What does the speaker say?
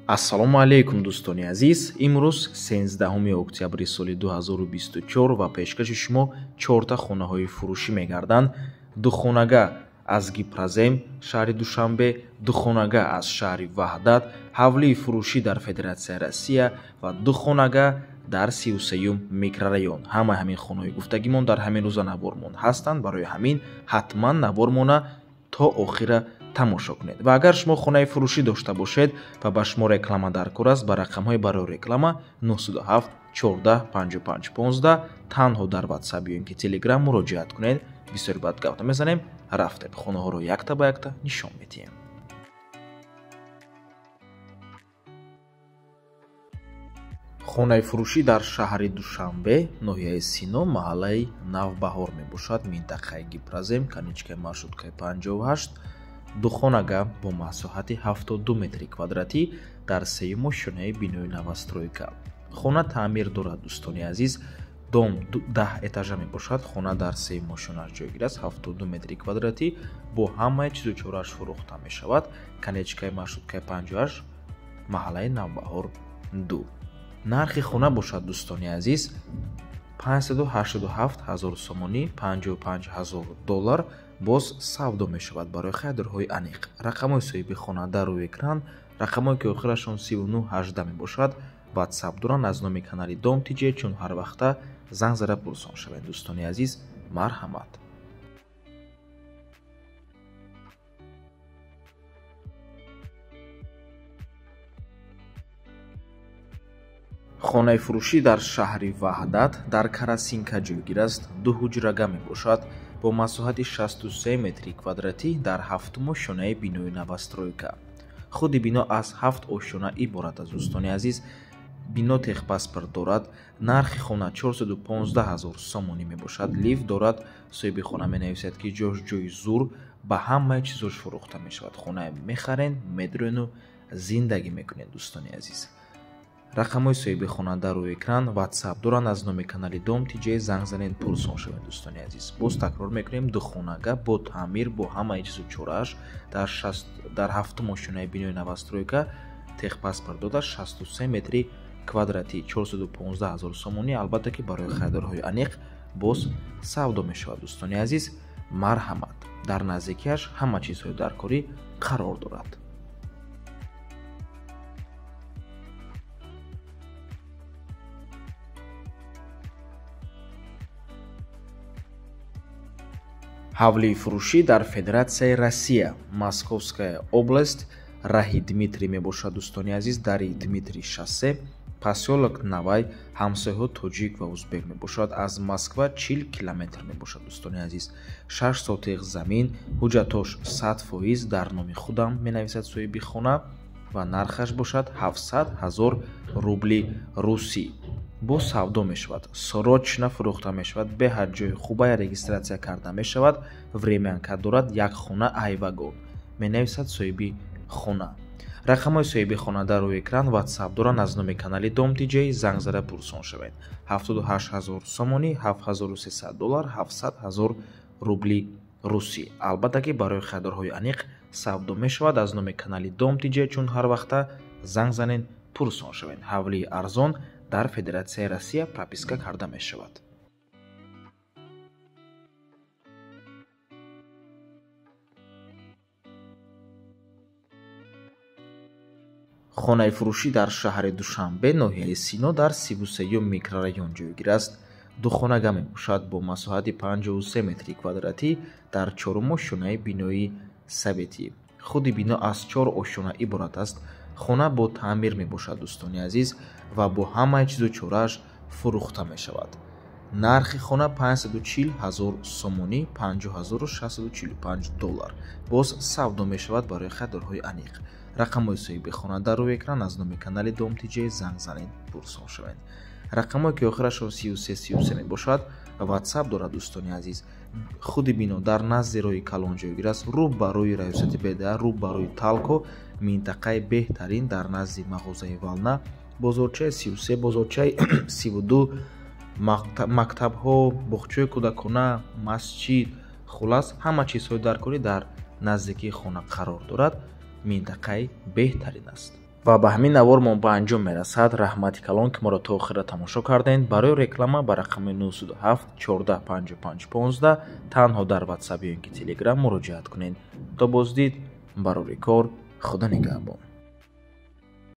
Ассалому алейкум дӯстони азиз. Имрӯз 13 октябри соли 2024 ва пешкаши шумо 4 хонаҳои фурӯшӣ мегарданд. Духонага аз Гипразем, шаҳри Душанбе, Духонага аз шаҳри Ваҳдат, ҳавлии фурӯшӣ дар Федератсияи Россия ва Духонага дар 33-ум микрорайон. Ҳамаи ҳамин хонаҳои гуфтагимон дар ҳамин рӯза навормон ҳастанд. Барои ҳамин ҳатман навормона то охира тамошо кунед. Ва агар шумо хонаи фурӯшӣ дошта бошед ва ба шумо реклама дар кор аст, ба рақамҳои барои реклама 907 14 55 15 танҳо дар WhatsApp ё ин ки Telegram муроҷиат кунед. Бисёри бад гап намезанем, рафтем хонаҳоро якта ба якта нишон медиҳем. хонаи фурӯшӣ дар шаҳри Душанбе, ноҳияи Сино, маҳаллаи Навбаҳор мебошад, минтақаи Гипразем, каничкаи маршруткаи 58. Духонага бо масоҳати 72 метри квадратӣ дар сеюм ошёнаи бинои новостройка. Хона таъмир дорад дӯстони азиз. Дом 10 этажа мебошад. Хона дар сеюм ошёнааш ҷойгир аст. 72 метри квадратӣ бо ҳамаи чизу чорааш фурӯхта мешавад. Канечкаи маршруткаи 58, маҳаллаи Навбаҳор 2. Нархи хона бошад дӯстони азиз 587 000 сомонӣ, $55,000 боз савдо мешавад барои хайдорҳои аниқ. Рақамҳои соҳиби хона дар рӯи экран, рақамҳое ки охирашон 3918 мебошад. WhatsApp доранд аз номи канали Дом TJ, чун ҳар вақта занг зада пурсон шавед. Дӯстони азиз, марҳамат. хонаи фурӯшӣ дар шаҳри Ваҳдат дар Карасинка ҷойгир аст. Дуҳуҷрага мебошад бо масоҳати 63 метри квадратӣ дар 7-ум ошёнаи бинои новостройка. худи бино аз 7 ошёна иборат аст. дӯстони азиз, бино техпаспорт дорад. нархи хона 415 000 сомонӣ мебошад. лифт дорад. соҳиби хона менависад ки ҷош ҷои зур, ба ҳамаи чизош фурӯхта мешавад. хона мехарен, медроену зиндагӣ мекунед. дӯстони азиз, рақамҳои соҳиби хона дар рӯи экран, WhatsApp доранд аз номи канали Дом TJ, занг занед, пурсон шавед. дӯстони азиз, боз такрор мекунем, духонага бо таъмир, бо ҳамаи чизу чорааш дар 7-ум ошёнаи бинои новостройка, техпаспорт дода 63 метри квадратӣ, 415 000 сомонӣ. албатта ки барои хайдорҳои аниқ боз савдо мешавад. дӯстони азиз, марҳамат. дар наздикиаш ҳама чизҳои даркорӣ қарор дорад. ҳавлии фурӯшӣ дар Федератсияи Россия, Московская област, раҳи Дмитрий мебошад. дӯстони азиз, дари Дмитрий шоссе, посёлок Навай, ҳамсояҳо тоҷик ва узбек мебошад. аз Москва 40 километр мебошад. дӯстони азиз, 6 сотиқ замин, ҳуҷҷатош 100% дар номи худам менависад соҳиби хона ва нархаш бошад 700 000 рубли русӣ. бо савдо мешавад. срочна фурӯхта мешавад. беҳад ҷои хубая регистратсия карда мешавад. времянка дорад. як хона айвагон менависад соҳиби хона. рақамҳои соҳиби хона дар рӯи экран, WhatsApp доранд аз номи канали Дом TJ, занг зада пурсон шавед. 78 000 сомонӣ, $7300, 700 000 рубли русӣ. албатта ки барои хайдорҳои аниқ савдо мешавад. аз номи канали Дом TJ, чун ҳар вақта занг занед, пурсон шавед. ҳавлии арзон дар Федератсияи Россия прописка карда мешавад. хонаи фурӯшӣ дар шаҳри Душанбе, ноҳияи Сино, дар 33-ум микрорайон ҷойгир аст. духонага мебошад бо масоҳати 53 метри квадратӣ дар 4-ум ошёнаи бинои советӣ. худи бино аз 4 ошёна иборат аст. хона бо таъмир мебошад. дӯстони азиз, ва бо ҳамаи чизу чорааш фурӯхта мешавад. нархи хона 540 000 сомонӣ, $50,645. боз савдо мешавад барои хайдорҳои аниқ. рақамҳои соҳиби хона дар рӯи экран, аз номи канали Дом TJ, занг занед, пурсон шавед. рақамҳое ки охирашон 3333 мебошад. WhatsApp дорад. дӯстони азиз, худи бино дар назди роҳи калон ҷойгир аст. рӯ ба рӯи раёсати БДА, рӯ ба рӯи Талко, минтақаи беҳтарин дар назди мағозаи Вална, бозорчаи 33, бозорчаи 32, мактабҳо, боғчаи кӯдакона, масҷид, хулас ҳама чизҳои даркорӣ дар наздикии хона қарор дорад. минтақаи беҳтарин аст. ва ба ҳамин навор мо ба анҷом мерасад. Раҳмати калон ки моро то охира тамошо кардем. Барои реклама ба рақами 907 14 55 15 танҳо дар WhatsApp ё ин ки Telegram муроҷиат кунед. То боздид барори кор. худо нигаҳбон.